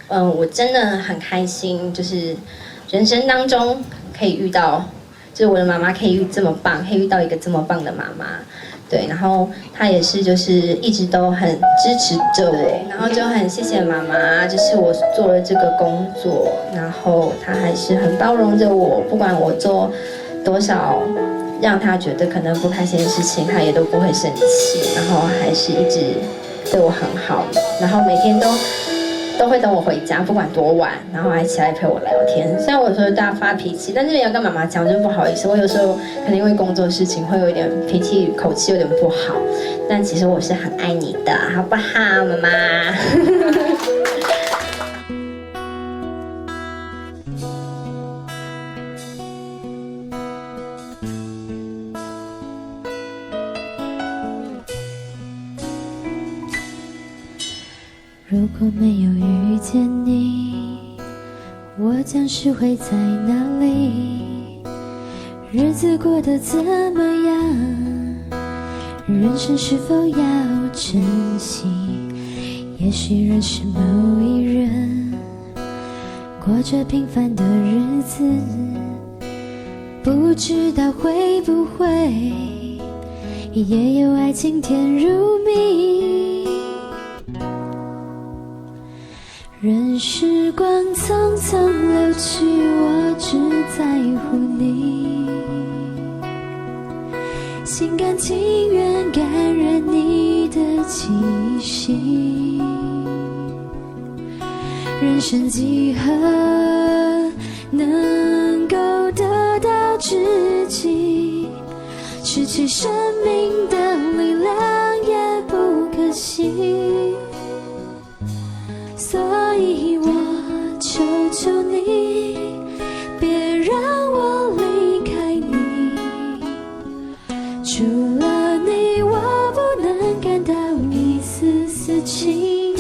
我真的很开心，就是人生当中可以遇到，就是我的妈妈可以这么棒，可以遇到一个这么棒的妈妈。对，然后她也是就是一直都很支持着我，然后就很谢谢妈妈，就是我做了这个工作，然后她还是很包容着我，不管我做多少让她觉得可能不开心的事情，她也都不会生气，然后还是一直对我很好，然后每天都会等我回家，不管多晚，然后还起来陪我聊天。虽然我有时候大发脾气，但是没有跟妈妈讲，就不好意思。我有时候可能因为工作事情会有一点脾气，口气有点不好，但其实我是很爱你的，好不好，妈妈？如果没有遇见你，我将是会在哪里？日子过得怎么样？人生是否要珍惜？也许认识某一人，过着平凡的日子，不知道会不会也有爱情甜如蜜。任时光匆匆流去，我只在乎你，心甘情愿感染你的气息。人生几何能够得到知己，失去生命的力量也不可惜。所以我求求你，别让我离开你，除了你我不能感到一丝丝情意。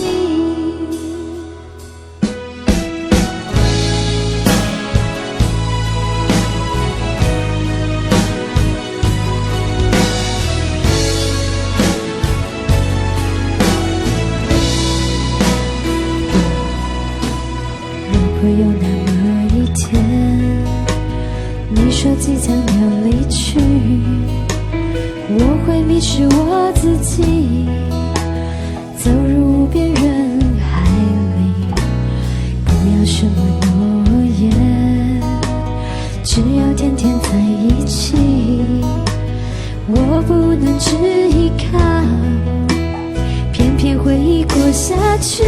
如果有那么一天，你说即将要离去，我会迷失我自己，走入无边人海里，不要什么诺言，只要天天在一起。我不能只依靠，偏偏回忆过下去。